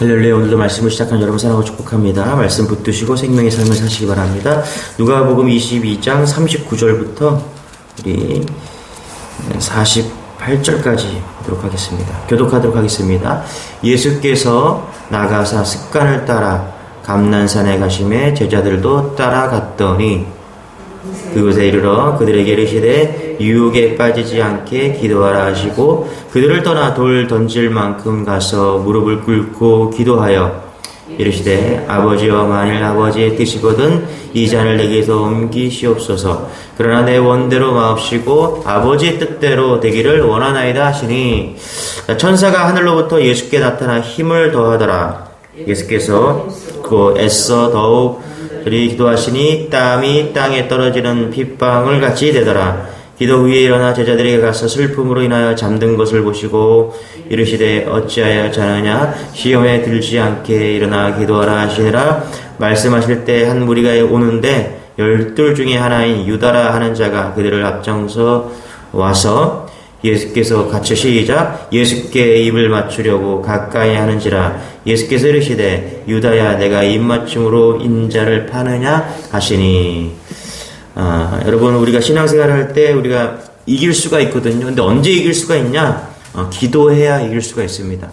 할렐루야. 오늘도 말씀을 시작한 여러분 사랑하고 축복합니다. 말씀 붙드시고 생명의 삶을 사시기 바랍니다. 누가복음 22장 39절부터 우리 48절까지 보도록 하겠습니다. 교독하도록 하겠습니다. 예수께서 나가사 습관을 따라 감난산에 가심에 제자들도 따라갔더니 그곳에 이르러 그들에게 이르시되 유혹에 빠지지 않게 기도하라 하시고 그들을 떠나 돌 던질 만큼 가서 무릎을 꿇고 기도하여 이르시되 아버지여, 만일 아버지의 뜻이거든 이 잔을 내게서 옮기시옵소서. 그러나 내 원대로 마옵시고 아버지의 뜻대로 되기를 원하나이다 하시니, 천사가 하늘로부터 예수께 나타나 힘을 더하더라. 예수께서 그 애써 더욱 그리 기도하시니 땀이 땅에 떨어지는 빗방울 같이 되더라. 기도 후에 일어나 제자들에게 가서 슬픔으로 인하여 잠든 것을 보시고 이르시되 어찌하여 자느냐, 시험에 들지 않게 일어나 기도하라 하시니라. 말씀하실 때 한 무리가 오는데 12 중에 하나인 유다라 하는 자가 그들을 앞장서 와서 예수께서 같이 시작 예수께 입을 맞추려고 가까이 하는지라. 예수께서 이르시되 유다야, 내가 입맞춤으로 인자를 파느냐 하시니. 여러분, 우리가 신앙생활을 할 때 우리가 이길 수가 있거든요. 근데 언제 이길 수가 있냐? 기도해야 이길 수가 있습니다.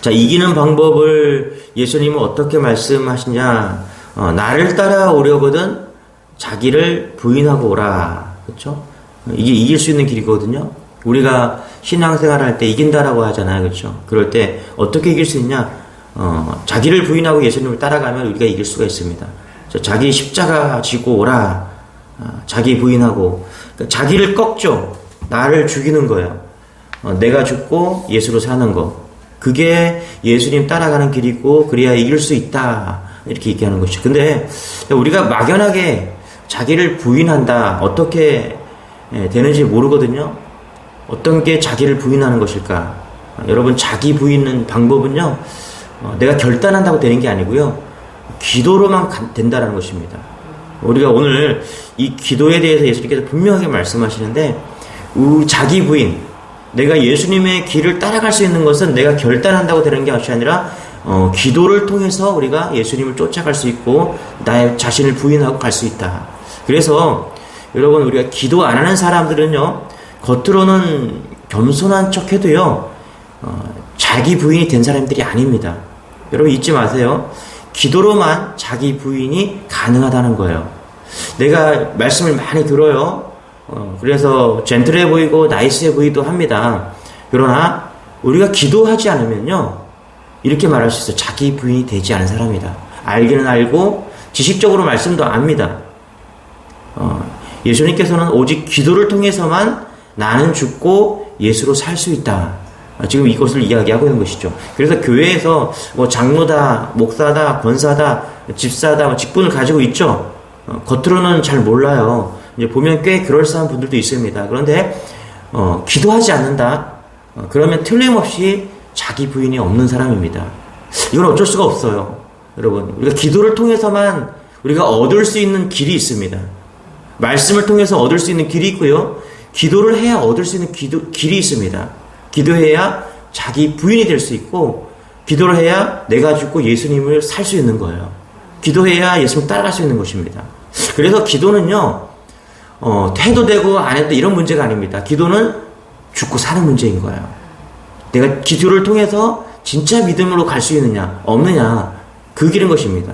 자, 이기는 방법을 예수님은 어떻게 말씀하시냐? 나를 따라오려거든 자기를 부인하고 오라. 그렇죠? 이게 이길 수 있는 길이거든요. 우리가 신앙생활을 할 때 이긴다라고 하잖아요. 그렇죠? 그럴 때 어떻게 이길 수 있냐? 자기를 부인하고 예수님을 따라가면 우리가 이길 수가 있습니다. 자기 십자가 지고 오라. 자기 부인하고, 그러니까 자기를 꺾죠. 나를 죽이는 거예요. 내가 죽고 예수로 사는 거. 그게 예수님 따라가는 길이고, 그래야 이길 수 있다. 이렇게 얘기하는 것이죠. 근데 우리가 막연하게 자기를 부인한다. 어떻게 되는지 모르거든요. 어떤 게 자기를 부인하는 것일까? 여러분, 자기 부인은 방법은요, 내가 결단한다고 되는 게 아니고요, 기도로만 된다는 것입니다. 우리가 오늘 이 기도에 대해서 예수님께서 분명하게 말씀하시는데, 자기 부인, 내가 예수님의 길을 따라갈 수 있는 것은 내가 결단한다고 되는 게 아니라 기도를 통해서 우리가 예수님을 쫓아갈 수 있고 나의 자신을 부인하고 갈 수 있다. 그래서 여러분, 우리가 기도 안 하는 사람들은요, 겉으로는 겸손한 척 해도요, 자기 부인이 된 사람들이 아닙니다. 여러분, 잊지 마세요. 기도로만 자기 부인이 가능하다는 거예요. 내가 말씀을 많이 들어요. 그래서 젠틀해 보이고 나이스해 보이기도 합니다. 그러나 우리가 기도하지 않으면요, 이렇게 말할 수 있어요. 자기 부인이 되지 않은 사람이다. 알기는 알고 지식적으로 말씀도 압니다. 예수님께서는 오직 기도를 통해서만 나는 죽고 예수로 살 수 있다. 지금 이것을 이야기하고 있는 것이죠. 그래서 교회에서 뭐 장로다, 목사다, 권사다, 집사다, 직분을 가지고 있죠. 겉으로는 잘 몰라요. 이제 보면 꽤 그럴싸한 분들도 있습니다. 그런데 기도하지 않는다. 그러면 틀림없이 자기 부인이 없는 사람입니다. 이건 어쩔 수가 없어요. 여러분, 우리가 기도를 통해서만 우리가 얻을 수 있는 길이 있습니다. 말씀을 통해서 얻을 수 있는 길이 있고요, 기도를 해야 얻을 수 있는 길이 있습니다. 기도해야 자기 부인이 될 수 있고, 기도를 해야 내가 죽고 예수님을 살 수 있는 거예요. 기도해야 예수님을 따라갈 수 있는 것입니다. 그래서 기도는요, 해도 되고 안 해도 이런 문제가 아닙니다. 기도는 죽고 사는 문제인 거예요. 내가 기도를 통해서 진짜 믿음으로 갈 수 있느냐 없느냐, 그 길인 것입니다.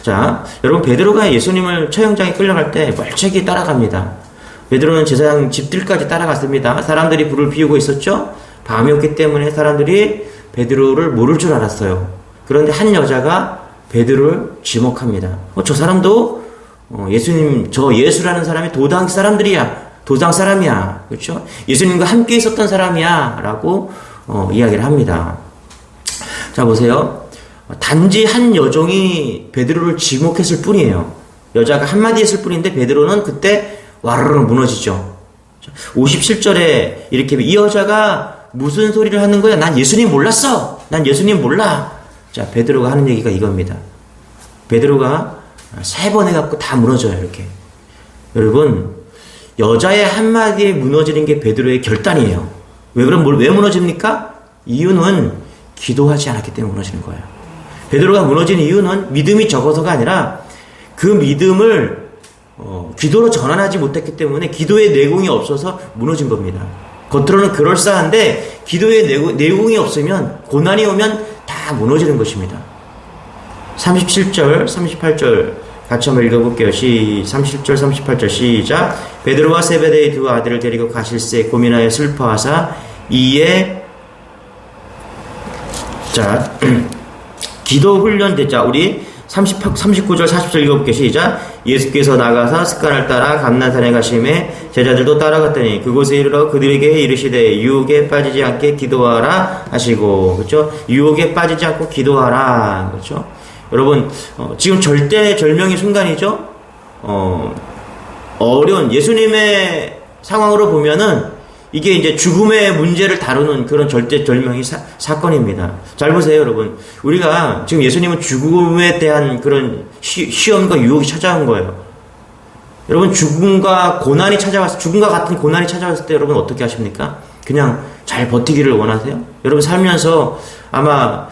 자, 여러분, 베드로가 예수님을 처형장에 끌려갈 때 멀찍이 따라갑니다. 베드로는 제사장 집들까지 따라갔습니다. 사람들이 불을 피우고 있었죠. 밤이었기 때문에 사람들이 베드로를 모를 줄 알았어요. 그런데 한 여자가 베드로를 지목합니다. 저 사람도 예수님, 저 예수라는 사람이 도당 사람이야. 그렇죠? 예수님과 함께 있었던 사람이야 라고 이야기를 합니다. 자, 보세요. 단지 한 여종이 베드로를 지목했을 뿐이에요. 여자가 한마디 했을 뿐인데 베드로는 그때 와르르 무너지죠. 57절에 이렇게, 이 여자가 무슨 소리를 하는 거야? 난 예수님 몰랐어. 난 예수님 몰라. 자, 베드로가 하는 얘기가 이겁니다. 베드로가 3번 해갖고 다 무너져요. 이렇게. 여러분, 여자의 한마디에 무너지는 게 베드로의 결단이에요. 왜 무너집니까? 이유는 기도하지 않았기 때문에 무너지는 거예요. 베드로가 무너진 이유는 믿음이 적어서가 아니라 그 믿음을 기도로 전환하지 못했기 때문에 기도의 내공이 없어서 무너진 겁니다. 겉으로는 그럴싸한데 기도의 내공이 없으면 고난이 오면 다 무너지는 것입니다. 37절, 38절 같이 한번 읽어볼게요. 37절, 38절 시작. 베드로와 세베대의 두 아들을 데리고 가실새 고민하여 슬퍼하사 이에 자 기도 훈련 되자 우리 39절 40절 읽어볼게요. 시작. 예수께서 나가사 습관을 따라 감난산에 가심에 제자들도 따라갔더니 그곳에 이르러 그들에게 이르시되 유혹에 빠지지 않게 기도하라 하시고, 그렇죠? 유혹에 빠지지 않고 기도하라, 그렇죠? 여러분 지금 절대절명의 순간이죠. 어려운 예수님의 상황으로 보면은 이게 이제 죽음의 문제를 다루는 그런 절대절명의 사건입니다. 잘 보세요, 여러분. 우리가 지금 예수님은 죽음에 대한 그런 시험과 유혹이 찾아온 거예요. 여러분, 죽음과 같은 고난이 찾아왔을 때 여러분 어떻게 하십니까? 그냥 잘 버티기를 원하세요? 여러분 살면서 아마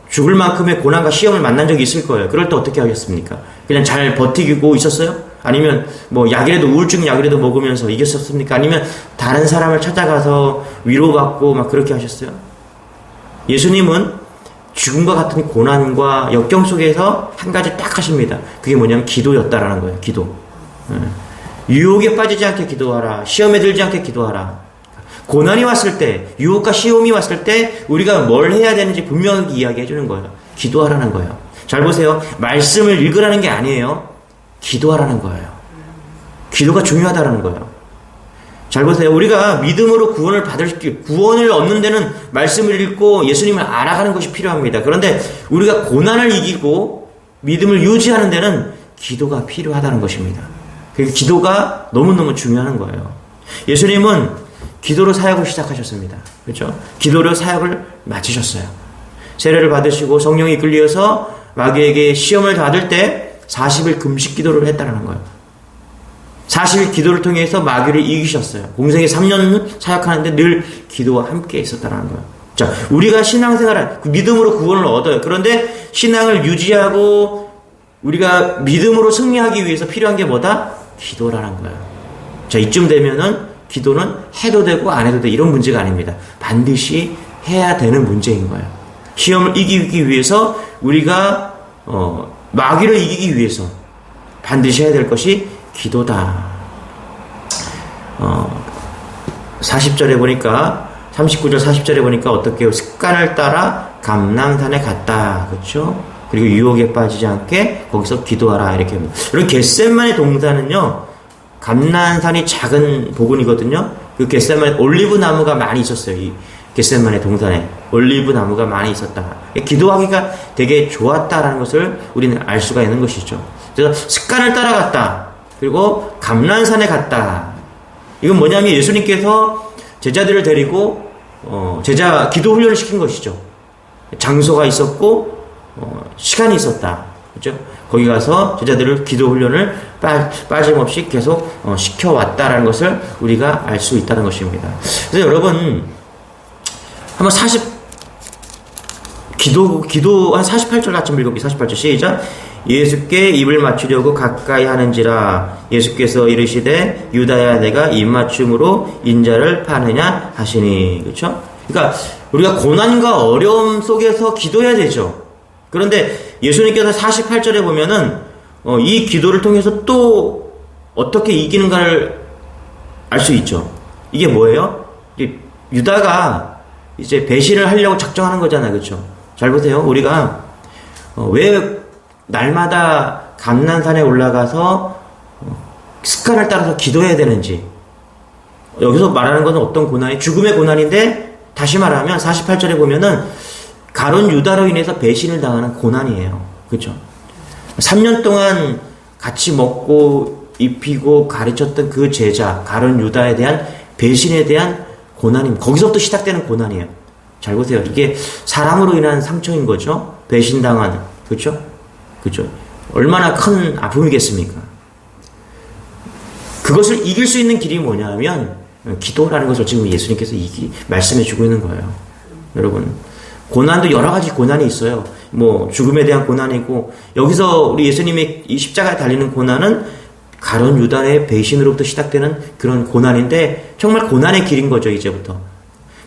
죽을 만큼의 고난과 시험을 만난 적이 있을 거예요. 그럴 때 어떻게 하겠습니까? 그냥 잘 버티고 있었어요? 아니면 우울증 약이라도 먹으면서 이겼었습니까? 아니면 다른 사람을 찾아가서 위로받고 막 그렇게 하셨어요? 예수님은 죽음과 같은 고난과 역경 속에서 한 가지 딱 하십니다. 그게 뭐냐면 기도였다라는 거예요. 기도. 유혹에 빠지지 않게 기도하라. 시험에 들지 않게 기도하라. 고난이 왔을 때, 유혹과 시험이 왔을 때 우리가 뭘 해야 되는지 분명하게 이야기해 주는 거예요. 기도하라는 거예요. 잘 보세요. 말씀을 읽으라는 게 아니에요. 기도하라는 거예요. 기도가 중요하다는 거예요. 잘 보세요. 우리가 믿음으로 구원을 얻는 데는 말씀을 읽고 예수님을 알아가는 것이 필요합니다. 그런데 우리가 고난을 이기고 믿음을 유지하는 데는 기도가 필요하다는 것입니다. 그 기도가 너무너무 중요한 거예요. 예수님은 기도로 사역을 시작하셨습니다. 그렇죠? 기도로 사역을 마치셨어요. 세례를 받으시고 성령이 이끌려서 마귀에게 시험을 받을 때 40일 금식 기도를 했다는 거예요. 40일 기도를 통해서 마귀를 이기셨어요. 공생에 3년 사역하는데 늘 기도와 함께 있었다는 거예요. 자, 우리가 신앙생활을 믿음으로 구원을 얻어요. 그런데 신앙을 유지하고 우리가 믿음으로 승리하기 위해서 필요한 게 뭐다? 기도라는 거예요. 자, 이쯤 되면은 기도는 해도 되고 안 해도 돼 이런 문제가 아닙니다. 반드시 해야 되는 문제인 거예요. 시험을 이기기 위해서 우리가 마귀를 이기기 위해서 반드시 해야 될 것이 기도다. 40절에 보니까 39절 40절에 보니까 어떻게 해요? 습관을 따라 감난산에 갔다. 그렇죠? 그리고 유혹에 빠지지 않게 거기서 기도하라 이렇게 합니다. 그리고 겟세마네 동산은요. 감난산이 작은 보근이거든요. 그 겟세마네 올리브 나무가 많이 있었어요. 이 겟세마네 동산에 올리브 나무가 많이 있었다. 기도하기가 되게 좋았다라는 것을 우리는 알 수가 있는 것이죠. 그래서 습관을 따라갔다. 그리고 감난산에 갔다. 이건 뭐냐면 예수님께서 제자들을 데리고 기도 훈련을 시킨 것이죠. 장소가 있었고 시간이 있었다. 그렇죠? 거기 가서 제자들을 기도 훈련을 빠짐없이 계속 시켜왔다라는 것을 우리가 알 수 있다는 것입니다. 그래서 여러분 한번 기도 한 48절 같이 읽어볼게요. 48절 시작. 예수께 입을 맞추려고 가까이 하는지라 예수께서 이르시되 유다야 내가 입맞춤으로 인자를 파느냐 하시니. 그렇죠? 그러니까 우리가 고난과 어려움 속에서 기도해야 되죠. 그런데 예수님께서 48절에 보면은 이 기도를 통해서 또 어떻게 이기는가를 알 수 있죠. 이게 뭐예요? 유다가 이제 배신을 하려고 작정하는 거잖아요. 그렇죠? 잘 보세요. 우리가 왜 날마다 감난산에 올라가서 습관을 따라서 기도해야 되는지, 여기서 말하는 것은 어떤 고난이 죽음의 고난인데, 다시 말하면 48절에 보면은 가룟 유다로 인해서 배신을 당하는 고난이에요. 그렇죠? 3년 동안 같이 먹고 입히고 가르쳤던 그 제자 가룟 유다에 대한 배신에 대한 고난입니다. 거기서부터 시작되는 고난이에요. 잘 보세요. 이게 사랑으로 인한 상처인 거죠. 배신당한. 그렇죠? 그렇죠? 얼마나 큰 아픔이겠습니까? 그것을 이길 수 있는 길이 뭐냐면 기도라는 것을 지금 예수님께서 말씀해 주고 있는 거예요. 여러분, 고난도 여러 가지 고난이 있어요. 뭐 죽음에 대한 고난이고, 여기서 우리 예수님의 이 십자가에 달리는 고난은 가룟 유다의 배신으로부터 시작되는 그런 고난인데, 정말 고난의 길인 거죠, 이제부터.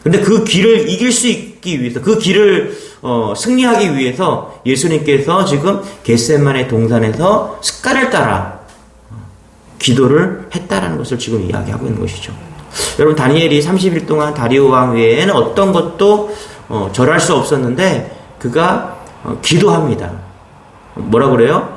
근데 그 길을 이길 수 있기 위해서, 그 길을 승리하기 위해서 예수님께서 지금 겟세마네 동산에서 습관을 따라 기도를 했다라는 것을 지금 이야기하고 있는 것이죠. 여러분, 다니엘이 30일 동안 다리오 왕 외에는 어떤 것도 절할 수 없었는데 그가 기도합니다. 뭐라 그래요?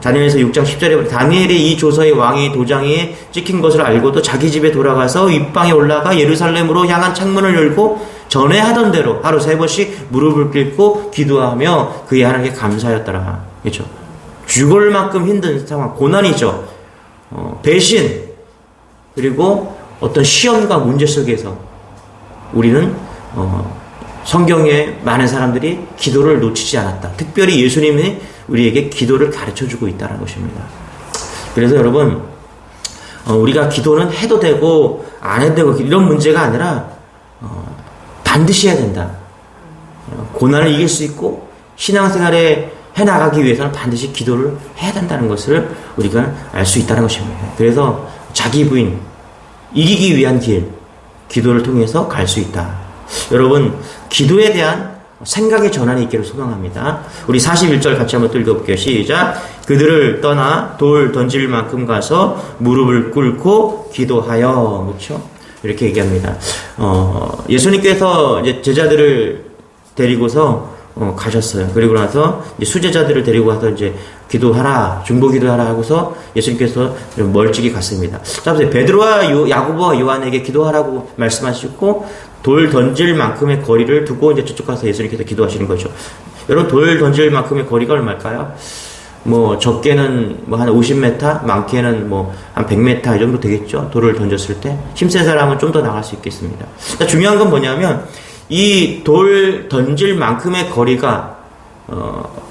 다니엘서 6장 10절에 보면 다니엘이 이 조서의 왕의 도장에 찍힌 것을 알고도 자기 집에 돌아가서 윗방에 올라가 예루살렘으로 향한 창문을 열고 전에 하던 대로 하루 3번씩 무릎을 꿇고 기도하며 그의 하나님께 감사하였더라. 그렇죠? 죽을 만큼 힘든 상황, 고난이죠. 배신, 그리고 어떤 시험과 문제 속에서 우리는 성경에 많은 사람들이 기도를 놓치지 않았다. 특별히 예수님이 우리에게 기도를 가르쳐주고 있다는 것입니다. 그래서 여러분, 우리가 기도는 해도 되고 안 해도 되고 이런 문제가 아니라 반드시 해야 된다. 고난을 이길 수 있고 신앙생활에 해나가기 위해서는 반드시 기도를 해야 된다는 것을 우리가 알 수 있다는 것입니다. 그래서 자기 부인, 이기기 위한 길, 기도를 통해서 갈 수 있다. 여러분, 기도에 대한 생각의 전환이 있기를 소망합니다. 우리 41절 같이 한번 또 읽어볼게요. 시작. 그들을 떠나 돌 던질 만큼 가서 무릎을 꿇고 기도하여. 그렇죠? 이렇게 얘기합니다. 예수님께서 이제 제자들을 데리고서 가셨어요. 그리고 나서 이제 수제자들을 데리고 가서 이제 기도하라, 중보 기도하라 하고서 예수님께서 멀찍이 갔습니다. 자, 베드로와 야고보와 요한에게 기도하라고 말씀하시고 돌 던질 만큼의 거리를 두고 이제 저쪽 가서 예수님께서 기도하시는 거죠. 여러분, 돌 던질 만큼의 거리가 얼마일까요? 뭐 적게는 뭐 한 50m, 많게는 뭐 한 100m 이 정도 되겠죠. 돌을 던졌을 때 힘센 사람은 좀 더 나갈 수 있겠습니다. 자, 중요한 건 뭐냐면 이 돌 던질 만큼의 거리가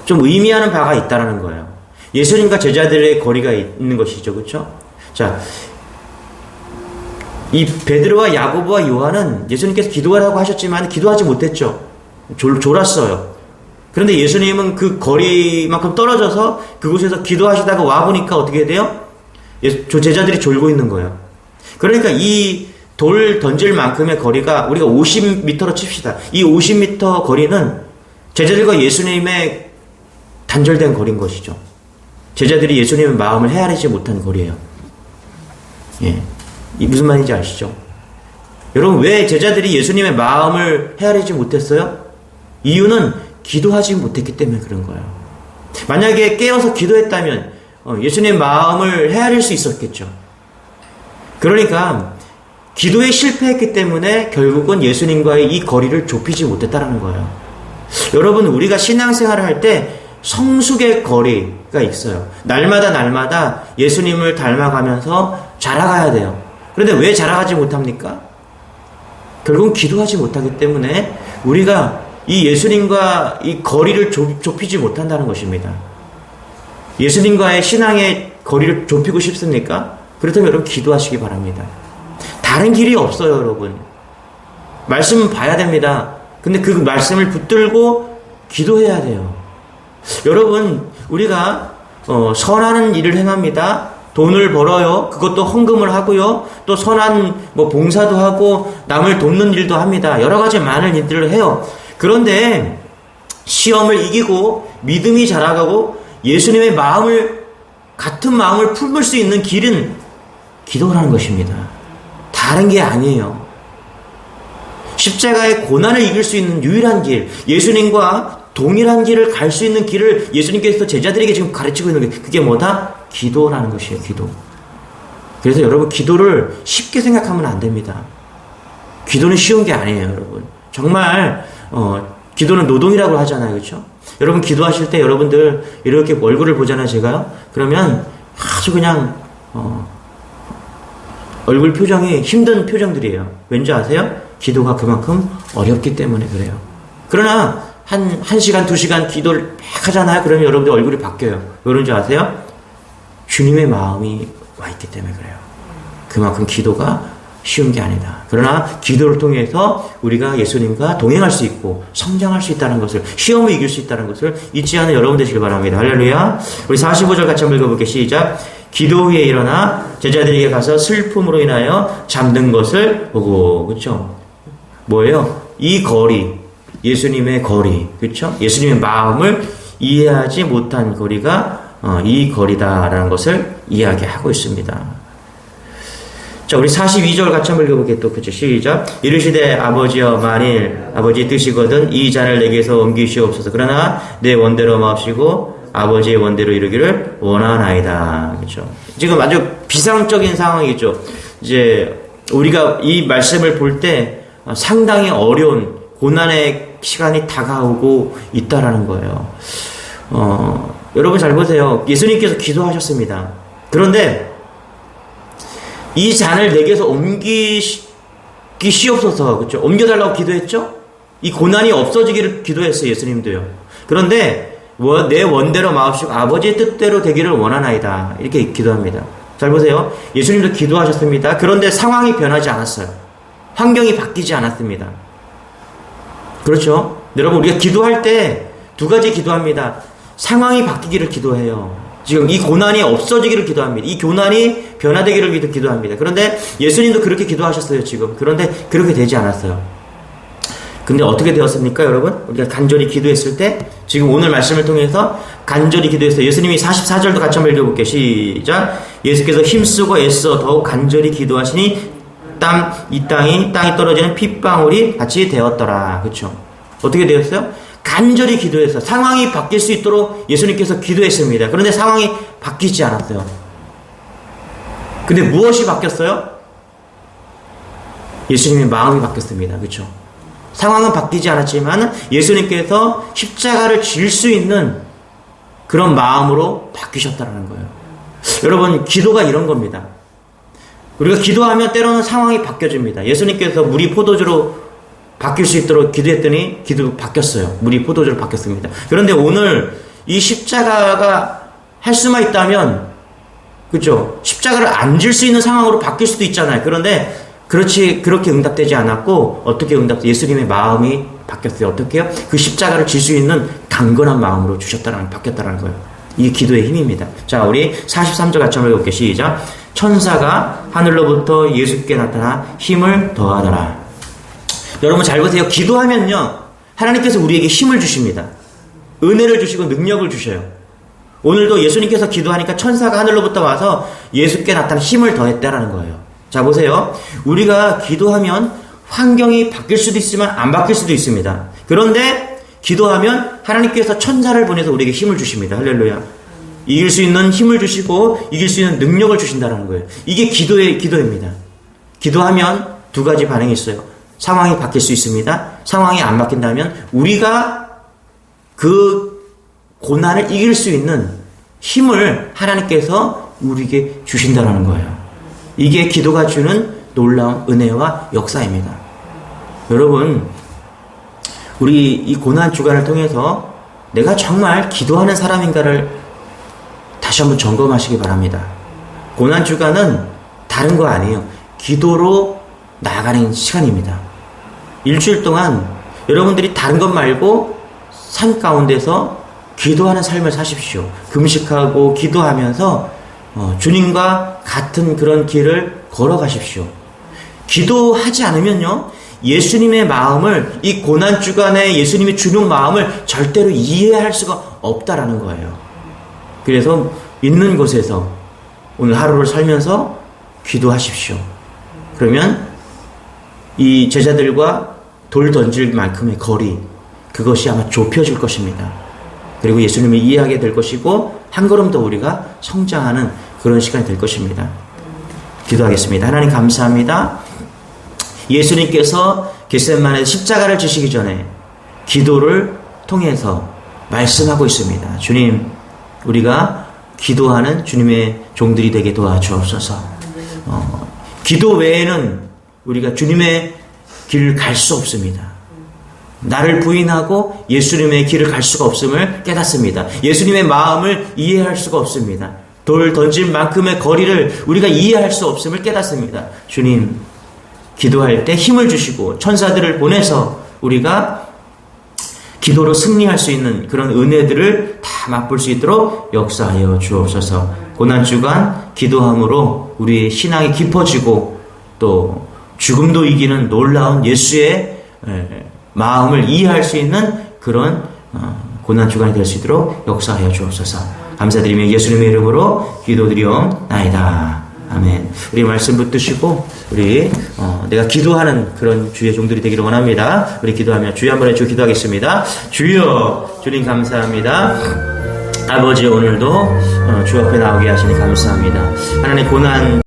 좀 의미하는 바가 있다라는 거예요. 예수님과 제자들의 거리가 있는 것이죠, 그렇죠? 자, 이 베드로와 야고보와 요한은 예수님께서 기도하라고 하셨지만 기도하지 못했죠. 졸았어요. 그런데 예수님은 그 거리만큼 떨어져서 그곳에서 기도하시다가 와보니까 어떻게 돼요? 제자들이 졸고 있는 거예요. 그러니까 이 돌 던질 만큼의 거리가 우리가 50m로 칩시다. 이 50m 거리는 제자들과 예수님의 단절된 거리인 것이죠. 제자들이 예수님의 마음을 헤아리지 못한 거리예요. 예. 이 무슨 말인지 아시죠? 여러분, 왜 제자들이 예수님의 마음을 헤아리지 못했어요? 이유는 기도하지 못했기 때문에 그런 거예요. 만약에 깨어서 기도했다면 예수님의 마음을 헤아릴 수 있었겠죠. 그러니까 기도에 실패했기 때문에 결국은 예수님과의 이 거리를 좁히지 못했다는 거예요. 여러분, 우리가 신앙생활을 할 때 성숙의 거리가 있어요. 날마다 예수님을 닮아가면서 자라가야 돼요. 그런데 왜 자라가지 못합니까? 결국은 기도하지 못하기 때문에 우리가 이 예수님과 이 거리를 좁히지 못한다는 것입니다. 예수님과의 신앙의 거리를 좁히고 싶습니까? 그렇다면 여러분, 기도하시기 바랍니다. 다른 길이 없어요, 여러분. 말씀은 봐야 됩니다. 근데 그 말씀을 붙들고 기도해야 돼요. 여러분, 우리가 선한 일을 행합니다. 돈을 벌어요. 그것도 헌금을 하고요. 또 선한 봉사도 하고 남을 돕는 일도 합니다. 여러 가지 많은 일들을 해요. 그런데 시험을 이기고 믿음이 자라가고 예수님의 같은 마음을 품을 수 있는 길은 기도라는 것입니다. 다른 게 아니에요. 십자가의 고난을 이길 수 있는 유일한 길, 예수님과 동일한 길을 갈 수 있는 길을 예수님께서 제자들에게 지금 가르치고 있는 게 그게 뭐다? 기도라는 것이에요. 기도. 그래서 여러분, 기도를 쉽게 생각하면 안 됩니다. 기도는 쉬운 게 아니에요, 여러분. 정말 기도는 노동이라고 하잖아요, 그렇죠? 여러분, 기도하실 때 여러분들 이렇게 얼굴을 보잖아요, 제가요. 그러면 아주 그냥 얼굴 표정이 힘든 표정들이에요. 왠지 아세요? 기도가 그만큼 어렵기 때문에 그래요. 그러나 한 시간, 2시간 기도를 막 하잖아요. 그러면 여러분들 얼굴이 바뀌어요. 왜 그런지 아세요? 주님의 마음이 와 있기 때문에 그래요. 그만큼 기도가 쉬운 게 아니다. 그러나 기도를 통해서 우리가 예수님과 동행할 수 있고 성장할 수 있다는 것을, 시험을 이길 수 있다는 것을 잊지 않은 여러분 되시길 바랍니다. 할렐루야. 우리 45절 같이 한번 읽어볼게요. 시작. 기도 후에 일어나 제자들에게 가서 슬픔으로 인하여 잠든 것을 보고. 그렇죠? 뭐예요? 이 거리, 예수님의 거리, 그렇죠? 예수님의 마음을 이해하지 못한 거리가 이 거리다라는 것을 이야기하고 있습니다. 자, 우리 42절 같이 한번 읽어볼게요. 또, 그쵸? 시작. 이르시되 아버지여, 만일 아버지 뜻이거든 이 잔을 내게서 옮기시옵소서. 그러나 내 원대로 마옵시고 아버지의 원대로 이루기를 원하나이다. 그쵸? 지금 아주 비상적인 상황이죠. 이제 우리가 이 말씀을 볼 때 상당히 어려운 고난의 시간이 다가오고 있다라는 거예요. 여러분 잘 보세요. 예수님께서 기도하셨습니다. 그런데 이 잔을 내게서 옮기시옵소서. 그렇죠? 옮겨달라고 기도했죠? 이 고난이 없어지기를 기도했어요. 예수님도요. 그런데 내 원대로 마옵시고 아버지의 뜻대로 되기를 원하나이다. 이렇게 기도합니다. 잘 보세요. 예수님도 기도하셨습니다. 그런데 상황이 변하지 않았어요. 환경이 바뀌지 않았습니다. 그렇죠? 여러분, 우리가 기도할 때 두 가지 기도합니다. 상황이 바뀌기를 기도해요. 지금 이 고난이 없어지기를 기도합니다. 이 고난이 변화되기를 기도합니다. 그런데 예수님도 그렇게 기도하셨어요, 지금. 그런데 그렇게 되지 않았어요. 근데 어떻게 되었습니까, 여러분? 우리가 간절히 기도했을 때, 지금 오늘 말씀을 통해서 간절히 기도했어요. 예수님이 44절도 같이 한번 읽어볼게요. 시작. 예수께서 힘쓰고 애써 더욱 간절히 기도하시니 땅이 떨어지는 핏방울이 같이 되었더라. 그렇죠? 어떻게 되었어요? 간절히 기도해서 상황이 바뀔 수 있도록 예수님께서 기도했습니다. 그런데 상황이 바뀌지 않았어요. 근데 무엇이 바뀌었어요? 예수님의 마음이 바뀌었습니다. 그렇죠? 상황은 바뀌지 않았지만 예수님께서 십자가를 질 수 있는 그런 마음으로 바뀌셨다는 거예요. 여러분, 기도가 이런 겁니다. 우리가 기도하면 때로는 상황이 바뀌어집니다. 예수님께서 물이 포도주로 바뀔 수 있도록 기도했더니 바뀌었어요. 물이 포도주로 바뀌었습니다. 그런데 오늘 이 십자가가 할 수만 있다면, 그렇죠? 십자가를 안 질 수 있는 상황으로 바뀔 수도 있잖아요. 그런데 그렇게 응답되지 않았고, 어떻게 예수님의 마음이 바뀌었어요. 어떻게요? 그 십자가를 질 수 있는 강건한 마음으로 바뀌었다는 거예요. 이게 기도의 힘입니다. 자, 우리 43절 같이 한번 읽어볼게요. 시작. 천사가 하늘로부터 예수께 나타나 힘을 더하더라. 여러분 잘 보세요. 기도하면요, 하나님께서 우리에게 힘을 주십니다. 은혜를 주시고 능력을 주셔요. 오늘도 예수님께서 기도하니까 천사가 하늘로부터 와서 예수께 나타나 힘을 더했다라는 거예요. 자, 보세요. 우리가 기도하면 환경이 바뀔 수도 있지만 안 바뀔 수도 있습니다. 그런데 기도하면 하나님께서 천사를 보내서 우리에게 힘을 주십니다. 할렐루야. 이길 수 있는 힘을 주시고 이길 수 있는 능력을 주신다는 거예요. 이게 기도입니다. 기도하면 두 가지 반응이 있어요. 상황이 바뀔 수 있습니다. 상황이 안 바뀐다면 우리가 그 고난을 이길 수 있는 힘을 하나님께서 우리에게 주신다는 거예요. 이게 기도가 주는 놀라운 은혜와 역사입니다. 여러분, 우리 이 고난 주간을 통해서 내가 정말 기도하는 사람인가를 다시 한번 점검하시기 바랍니다. 고난 주간은 다른 거 아니에요. 기도로 나아가는 시간입니다. 일주일 동안 여러분들이 다른 것 말고 삶 가운데서 기도하는 삶을 사십시오. 금식하고 기도하면서 주님과 같은 그런 길을 걸어가십시오. 기도하지 않으면요, 예수님의 마음을, 이 고난 주간에 예수님이 주는 마음을 절대로 이해할 수가 없다라는 거예요. 그래서 있는 곳에서 오늘 하루를 살면서 기도하십시오. 그러면 이 제자들과 돌 던질 만큼의 거리, 그것이 아마 좁혀질 것입니다. 그리고 예수님을 이해하게 될 것이고 한 걸음 더 우리가 성장하는 그런 시간이 될 것입니다. 기도하겠습니다. 하나님 감사합니다. 예수님께서 겟세마네 십자가를 지시기 전에 기도를 통해서 말씀하고 있습니다. 주님, 우리가 기도하는 주님의 종들이 되게 도와주옵소서. 기도 외에는 우리가 주님의 길을 갈 수 없습니다. 나를 부인하고 예수님의 길을 갈 수가 없음을 깨닫습니다. 예수님의 마음을 이해할 수가 없습니다. 돌 던질 만큼의 거리를 우리가 이해할 수 없음을 깨닫습니다. 주님, 기도할 때 힘을 주시고 천사들을 보내서 우리가 기도로 승리할 수 있는 그런 은혜들을 다 맛볼 수 있도록 역사하여 주옵소서. 고난주간 기도함으로 우리의 신앙이 깊어지고 또 죽음도 이기는 놀라운 예수의 마음을 이해할 수 있는 그런 고난주간이 될 수 있도록 역사하여 주옵소서. 감사드리며 예수님의 이름으로 기도드리옵나이다. 아멘. 우리 말씀 붙드시고 우리 내가 기도하는 그런 주의 종들이 되기를 원합니다. 우리 기도하며 주여 한번 해주고 기도하겠습니다. 주여, 주님 감사합니다. 아버지, 오늘도 주 앞에 나오게 하시니 감사합니다. 하나님, 고난